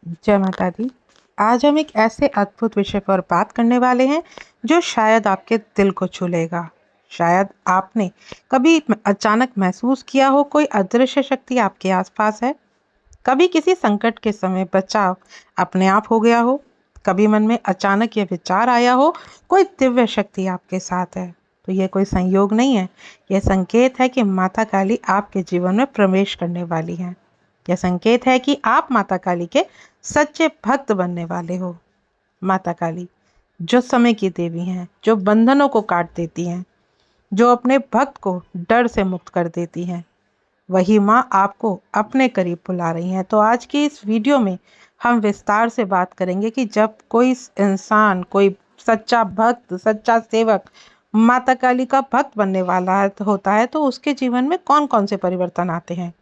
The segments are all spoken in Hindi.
जय माता दी। आज हम एक ऐसे अद्भुत विषय पर बात करने वाले हैं जो शायद आपके दिल को छू लेगा। शायद आपने कभी अचानक महसूस किया हो कोई अदृश्य शक्ति आपके आसपास है। कभी किसी संकट के समय बचाव अपने आप हो गया हो। कभी मन में अचानक ये विचार आया हो कोई दिव्य शक्ति आपके साथ है। तो ये कोई संयोग नहीं है, यह संकेत है कि माता काली आपके जीवन में प्रवेश करने वाली हैं। यह संकेत है कि आप माता काली के सच्चे भक्त बनने वाले हो। माता काली जो समय की देवी हैं, जो बंधनों को काट देती हैं, जो अपने भक्त को डर से मुक्त कर देती हैं, वही माँ आपको अपने करीब बुला रही हैं। तो आज की इस वीडियो में हम विस्तार से बात करेंगे कि जब कोई इंसान, कोई सच्चा भक्त, सच्चा सेवक माता काली का भक्त बनने वाला होता है तो उसके जीवन में कौन कौन से परिवर्तन आते हैं,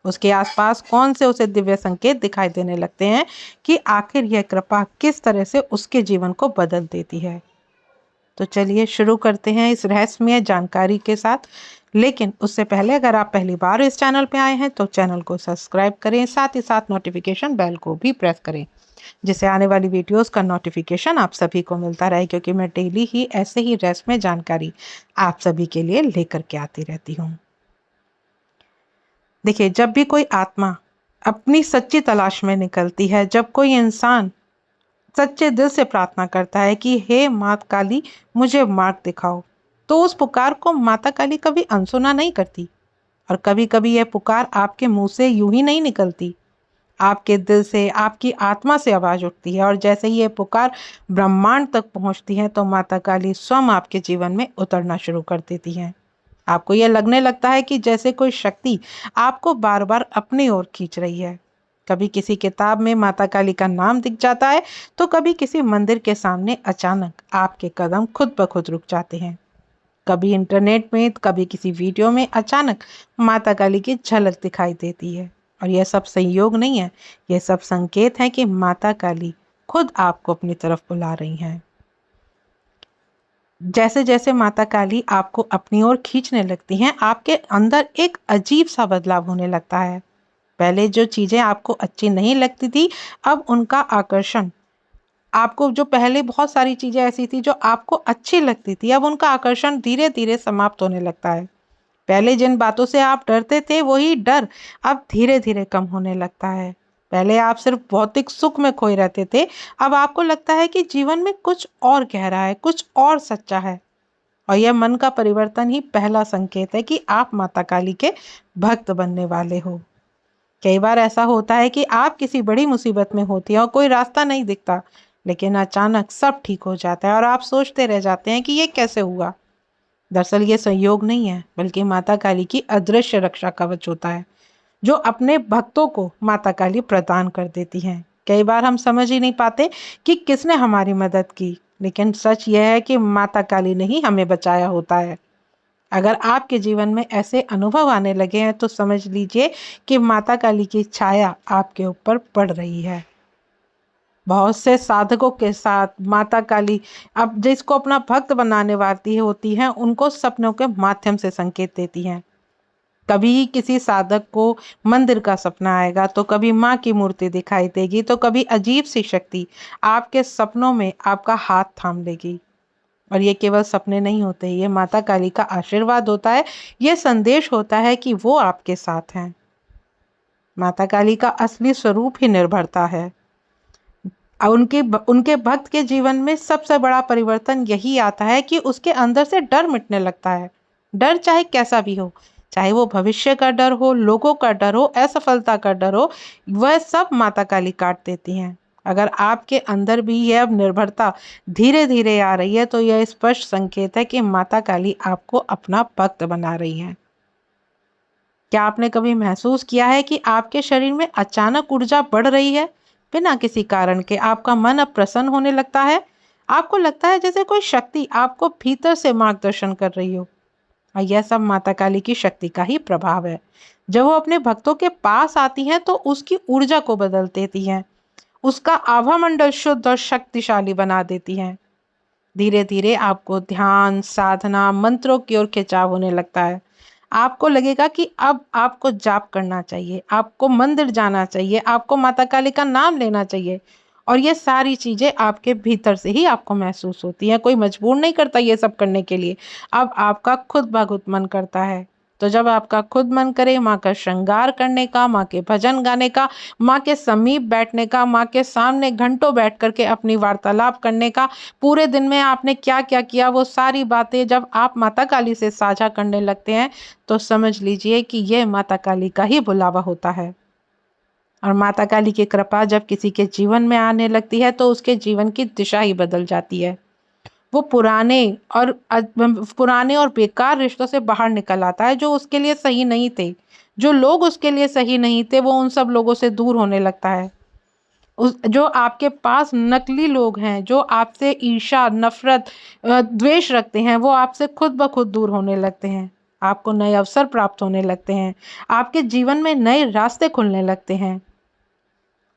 उसके आसपास कौन से उसे दिव्य संकेत दिखाई देने लगते हैं कि आखिर यह कृपा किस तरह से उसके जीवन को बदल देती है। तो चलिए शुरू करते हैं इस रहस्यमय जानकारी के साथ। लेकिन उससे पहले अगर आप पहली बार इस चैनल पे आए हैं तो चैनल को सब्सक्राइब करें, साथ ही साथ नोटिफिकेशन बेल को भी प्रेस करें, जिससे आने वाली वीडियोस का नोटिफिकेशन आप सभी को मिलता रहे, क्योंकि मैं डेली ही ऐसे ही रहस्यमय जानकारी आप सभी के लिए लेकर के आती रहती हूँ। देखिए, जब भी कोई आत्मा अपनी सच्ची तलाश में निकलती है, जब कोई इंसान सच्चे दिल से प्रार्थना करता है कि हे माता काली मुझे मार्ग दिखाओ, तो उस पुकार को माता काली कभी अनसुना नहीं करती। और कभी कभी यह पुकार आपके मुंह से यूं ही नहीं निकलती, आपके दिल से, आपकी आत्मा से आवाज उठती है। और जैसे ही यह पुकार ब्रह्मांड तक पहुंचती है तो माता काली स्वयं आपके जीवन में उतरना शुरू कर देती हैं। आपको यह लगने लगता है कि जैसे कोई शक्ति आपको बार बार अपनी ओर खींच रही है। कभी किसी किताब में माता काली का नाम दिख जाता है तो कभी किसी मंदिर के सामने अचानक आपके कदम खुद ब खुद रुक जाते हैं। कभी इंटरनेट में, कभी किसी वीडियो में अचानक माता काली की झलक दिखाई देती है। और यह सब संयोग नहीं है, यह सब संकेत है कि माता काली खुद आपको अपनी तरफ बुला रही हैं। जैसे जैसे माता काली आपको अपनी ओर खींचने लगती हैं, आपके अंदर एक अजीब सा बदलाव होने लगता है। पहले जो चीजें आपको अच्छी नहीं लगती थी, अब उनका आकर्षण आपको, जो पहले बहुत सारी चीजें ऐसी थी जो आपको अच्छी लगती थी, अब उनका आकर्षण धीरे धीरे समाप्त होने लगता है। पहले जिन बातों से आप डरते थे वही डर अब धीरे धीरे कम होने लगता है। पहले आप सिर्फ भौतिक सुख में खोए रहते थे, अब आपको लगता है कि जीवन में कुछ और गहरा है, कुछ और सच्चा है। और यह मन का परिवर्तन ही पहला संकेत है कि आप माता काली के भक्त बनने वाले हो। कई बार ऐसा होता है कि आप किसी बड़ी मुसीबत में होती हैं और कोई रास्ता नहीं दिखता, लेकिन अचानक सब ठीक हो जाता है और आप सोचते रह जाते हैं कि ये कैसे हुआ। दरअसल ये संयोग नहीं है, बल्कि माता काली की अदृश्य रक्षा कवच होता है जो अपने भक्तों को माता काली प्रदान कर देती हैं। कई बार हम समझ ही नहीं पाते कि किसने हमारी मदद की, लेकिन सच यह है कि माता काली ने ही हमें बचाया होता है। अगर आपके जीवन में ऐसे अनुभव आने लगे हैं तो समझ लीजिए कि माता काली की छाया आपके ऊपर पड़ रही है। बहुत से साधकों के साथ माता काली अब जिसको अपना भक्त बनाने वाली होती हैं, उनको सपनों के माध्यम से संकेत देती हैं। कभी किसी साधक को मंदिर का सपना आएगा, तो कभी माँ की मूर्ति दिखाई देगी, तो कभी अजीब सी शक्ति आपके सपनों में आपका हाथ थाम लेगी। और ये केवल सपने नहीं होते, ये माता काली का आशीर्वाद होता है। ये संदेश होता है कि वो आपके साथ हैं। माता काली का असली स्वरूप ही निर्भरता है। उनके भक्त के जीवन में सबसे बड़ा परिवर्तन यही आता है कि उसके अंदर से डर मिटने लगता है। डर चाहे कैसा भी हो, चाहे वो भविष्य का डर हो, लोगों का डर हो, असफलता का डर हो, वह सब माता काली काट देती हैं। अगर आपके अंदर भी यह अब निर्भरता धीरे धीरे आ रही है तो यह स्पष्ट संकेत है कि माता काली आपको अपना भक्त बना रही हैं। क्या आपने कभी महसूस किया है कि आपके शरीर में अचानक ऊर्जा बढ़ रही है? बिना किसी कारण के आपका मन अब प्रसन्न होने लगता है। आपको लगता है जैसे कोई शक्ति आपको भीतर से मार्गदर्शन कर रही हो। और यह सब माता काली की शक्ति का ही प्रभाव है। जब वो अपने भक्तों के पास आती हैं तो उसकी ऊर्जा को बदल देती हैं, उसका आभामंडल शुद्ध और शक्तिशाली बना देती हैं। धीरे धीरे आपको ध्यान, साधना, मंत्रों की ओर खिंचाव होने लगता है। आपको लगेगा कि अब आपको जाप करना चाहिए, आपको मंदिर जाना चाहिए, आपको माता काली का नाम लेना चाहिए। और ये सारी चीज़ें आपके भीतर से ही आपको महसूस होती हैं, कोई मजबूर नहीं करता ये सब करने के लिए। अब आपका खुद ब खुद मन करता है। तो जब आपका खुद मन करे माँ का श्रृंगार करने का, माँ के भजन गाने का, माँ के समीप बैठने का, माँ के सामने घंटों बैठ करके अपनी वार्तालाप करने का, पूरे दिन में आपने क्या क्या किया वो सारी बातें जब आप माता काली से साझा करने लगते हैं, तो समझ लीजिए कि ये माता काली का ही बुलावा होता है। और माता काली की कृपा जब किसी के जीवन में आने लगती है तो उसके जीवन की दिशा ही बदल जाती है। वो पुराने और बेकार रिश्तों से बाहर निकल आता है जो उसके लिए सही नहीं थे। जो लोग उसके लिए सही नहीं थे वो उन सब लोगों से दूर होने लगता है। उस जो आपके पास नकली लोग हैं, जो आपसे ईर्ष्या, नफ़रत, द्वेष रखते हैं, वो आपसे खुद ब खुद दूर होने लगते हैं। आपको नए अवसर प्राप्त होने लगते हैं। आपके जीवन में नए रास्ते खुलने लगते हैं।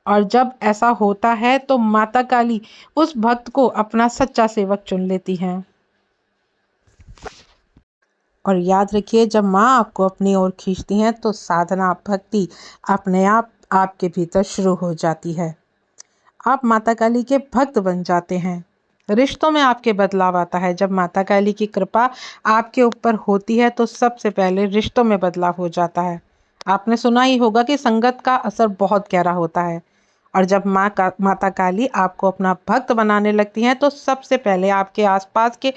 और जब ऐसा होता है तो माता काली उस भक्त को अपना सच्चा सेवक चुन लेती हैं। और याद रखिए, जब माँ आपको अपनी ओर खींचती हैं तो साधना, भक्ति अपने आप आपके भीतर शुरू हो जाती है। आप माता काली के भक्त बन जाते हैं। रिश्तों में आपके बदलाव आता है। जब माता काली की कृपा आपके ऊपर होती है तो सबसे पहले रिश्तों में बदलाव हो जाता है। आपने सुना ही होगा कि संगत का असर बहुत गहरा होता है। और जब माता काली आपको अपना भक्त बनाने लगती हैं तो सबसे पहले आपके आसपास के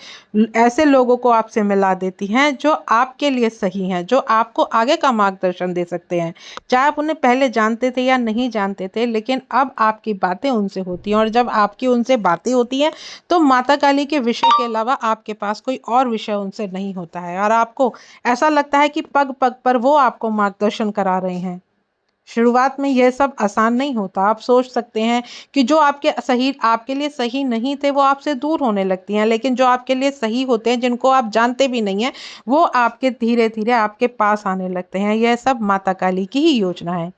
ऐसे लोगों को आपसे मिला देती हैं जो आपके लिए सही हैं, जो आपको आगे का मार्गदर्शन दे सकते हैं। चाहे आप उन्हें पहले जानते थे या नहीं जानते थे, लेकिन अब आपकी बातें उनसे होती हैं। और जब आपकी उनसे बातें होती हैं तो माता काली के विषय के अलावा आपके पास कोई और विषय उनसे नहीं होता है, और आपको ऐसा लगता है कि पग पग पर वो आपको मार्गदर्शन करा रहे हैं। शुरुआत में यह सब आसान नहीं होता। आप सोच सकते हैं कि जो आपके लिए सही नहीं थे वो आपसे दूर होने लगती हैं, लेकिन जो आपके लिए सही होते हैं, जिनको आप जानते भी नहीं हैं, वो आपके धीरे धीरे आपके पास आने लगते हैं। यह सब माता काली की ही योजना है,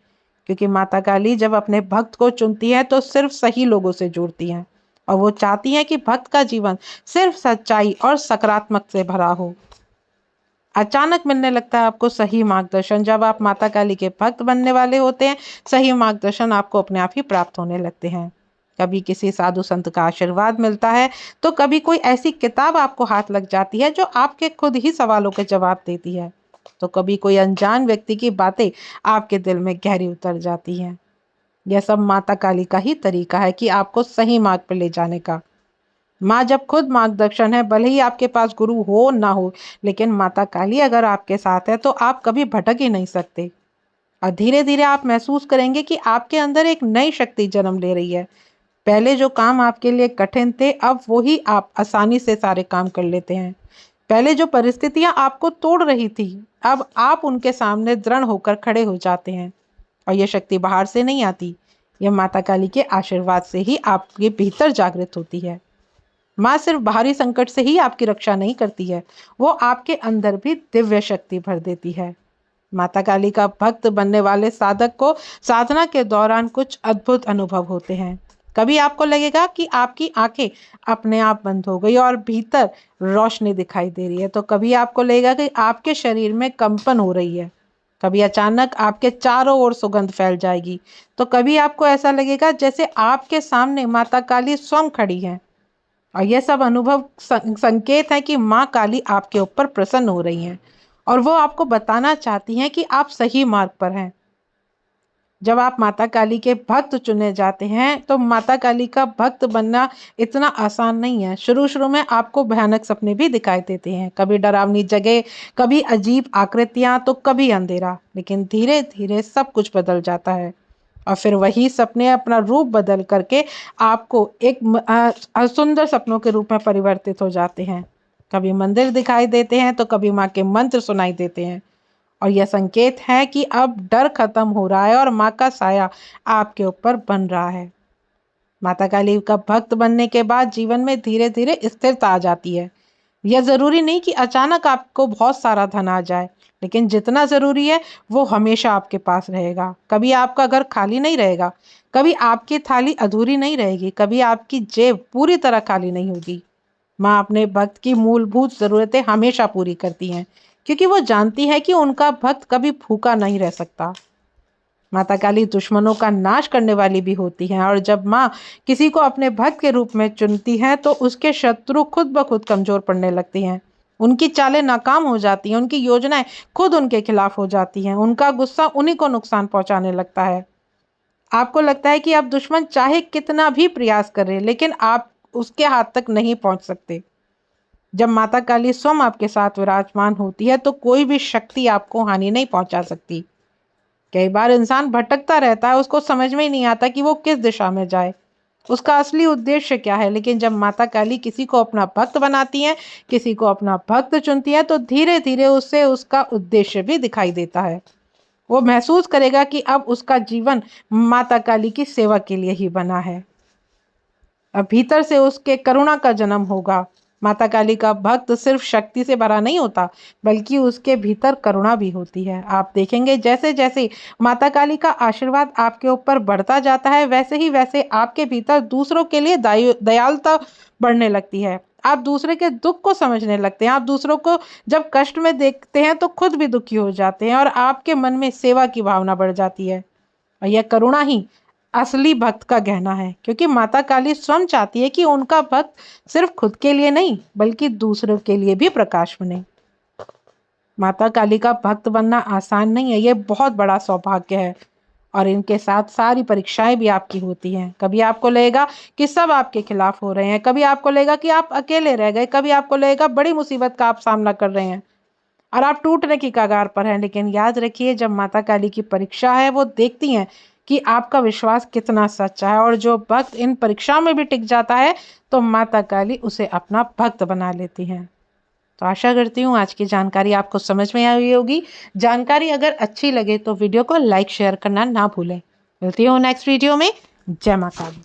क्योंकि माता काली जब अपने भक्त को चुनती है तो सिर्फ सही लोगों से जुड़ती हैं, और वो चाहती हैं कि भक्त का जीवन सिर्फ सच्चाई और सकारात्मक से भरा हो। अचानक मिलने लगता है आपको सही मार्गदर्शन। जब आप माता काली के भक्त बनने वाले होते हैं, सही मार्गदर्शन आपको अपने आप ही प्राप्त होने लगते हैं। कभी किसी साधु संत का आशीर्वाद मिलता है, तो कभी कोई ऐसी किताब आपको हाथ लग जाती है जो आपके खुद ही सवालों के जवाब देती है, तो कभी कोई अनजान व्यक्ति की बातें आपके दिल में गहरी उतर जाती हैं। यह सब माता काली का ही तरीका है कि आपको सही मार्ग पर ले जाने का। माँ जब खुद मार्गदर्शन है, भले ही आपके पास गुरु हो ना हो, लेकिन माता काली अगर आपके साथ है तो आप कभी भटक ही नहीं सकते। और धीरे धीरे आप महसूस करेंगे कि आपके अंदर एक नई शक्ति जन्म ले रही है। पहले जो काम आपके लिए कठिन थे, अब वही आप आसानी से सारे काम कर लेते हैं। पहले जो परिस्थितियां आपको तोड़ रही थी, अब आप उनके सामने दृढ़ होकर खड़े हो जाते हैं। और यह शक्ति बाहर से नहीं आती, यह माता काली के आशीर्वाद से ही आपके भीतर जागृत होती है। माँ सिर्फ बाहरी संकट से ही आपकी रक्षा नहीं करती है, वो आपके अंदर भी दिव्य शक्ति भर देती है। माता काली का भक्त बनने वाले साधक को साधना के दौरान कुछ अद्भुत अनुभव होते हैं। कभी आपको लगेगा कि आपकी आंखें अपने आप बंद हो गई और भीतर रोशनी दिखाई दे रही है, तो कभी आपको लगेगा कि आपके शरीर में कंपन हो रही है। कभी अचानक आपके चारों ओर सुगंध फैल जाएगी, तो कभी आपको ऐसा लगेगा जैसे आपके सामने माता काली स्वयं खड़ी है। और यह सब अनुभव संकेत है कि माँ काली आपके ऊपर प्रसन्न हो रही हैं, और वो आपको बताना चाहती हैं कि आप सही मार्ग पर हैं। जब आप माता काली के भक्त चुने जाते हैं तो माता काली का भक्त बनना इतना आसान नहीं है। शुरू शुरू में आपको भयानक सपने भी दिखाई देते हैं, कभी डरावनी जगह, कभी अजीब आकृतियां, तो कभी अंधेरा, लेकिन धीरे धीरे सब कुछ बदल जाता है। और फिर वही सपने अपना रूप बदल करके आपको एक सुंदर सपनों के रूप में परिवर्तित हो जाते हैं। कभी मंदिर दिखाई देते हैं तो कभी माँ के मंत्र सुनाई देते हैं, और यह संकेत है कि अब डर खत्म हो रहा है और माँ का साया आपके ऊपर बन रहा है। माता काली का भक्त बनने के बाद जीवन में धीरे धीरे स्थिरता आ जाती है। यह जरूरी नहीं कि अचानक आपको बहुत सारा धन आ जाए, लेकिन जितना जरूरी है वो हमेशा आपके पास रहेगा। कभी आपका घर खाली नहीं रहेगा, कभी आपकी थाली अधूरी नहीं रहेगी, कभी आपकी जेब पूरी तरह खाली नहीं होगी। माँ अपने भक्त की मूलभूत जरूरतें हमेशा पूरी करती हैं, क्योंकि वो जानती है कि उनका भक्त कभी भूखा नहीं रह सकता। माता काली दुश्मनों का नाश करने वाली भी होती हैं और जब माँ किसी को अपने भक्त के रूप में चुनती हैं तो उसके शत्रु खुद ब खुद कमजोर पड़ने लगती हैं। उनकी चालें नाकाम हो जाती हैं, उनकी योजनाएं खुद उनके खिलाफ हो जाती हैं, उनका गुस्सा उन्हीं को नुकसान पहुंचाने लगता है। आपको लगता है कि अब दुश्मन चाहे कितना भी प्रयास करे लेकिन आप उसके हाथ तक नहीं पहुंच सकते। जब माता काली स्वयं आपके साथ विराजमान होती है तो कोई भी शक्ति आपको हानि नहीं पहुंचा सकती। कई बार इंसान भटकता रहता है, उसको समझ में ही नहीं आता कि वो किस दिशा में जाए, उसका असली उद्देश्य क्या है। लेकिन जब माता काली किसी को अपना भक्त बनाती हैं, किसी को अपना भक्त चुनती है तो धीरे धीरे उससे उसका उद्देश्य भी दिखाई देता है। वो महसूस करेगा कि अब उसका जीवन माता काली की सेवा के लिए ही बना है। अब भीतर से उसके करुणा का जन्म होगा। माता काली का भक्त सिर्फ शक्ति से भरा नहीं होता, बल्कि उसके भीतर करुणा भी होती है। आप देखेंगे जैसे जैसे माता काली का आशीर्वाद आपके ऊपर बढ़ता जाता है, वैसे आपके भीतर दूसरों के लिए दयालुता बढ़ने लगती है। आप दूसरे के दुख को समझने लगते हैं। आप दूसरों को जब कष्ट में देखते हैं तो खुद भी दुखी हो जाते हैं और आपके मन में सेवा की भावना बढ़ जाती है। और यह करुणा ही असली भक्त का गहना है, क्योंकि माता काली स्वयं चाहती है कि उनका भक्त सिर्फ खुद के लिए नहीं बल्कि दूसरों के लिए भी प्रकाश बने। माता काली का भक्त बनना आसान नहीं है, ये बहुत बड़ा सौभाग्य है। और इनके साथ सारी परीक्षाएं भी आपकी होती हैं। कभी आपको लगेगा कि सब आपके खिलाफ हो रहे हैं, कभी आपको लगेगा कि आप अकेले रह गए, कभी आपको लगेगा बड़ी मुसीबत का आप सामना कर रहे हैं और आप टूटने की कगार पर हैं। लेकिन याद रखिए, जब माता काली की परीक्षा है, वो देखती हैं कि आपका विश्वास कितना सच्चा है। और जो भक्त इन परीक्षाओं में भी टिक जाता है तो माता काली उसे अपना भक्त बना लेती हैं। तो आशा करती हूँ आज की जानकारी आपको समझ में आई होगी। जानकारी अगर अच्छी लगे तो वीडियो को लाइक शेयर करना ना भूलें। मिलती हूँ नेक्स्ट वीडियो में। जय माता काली।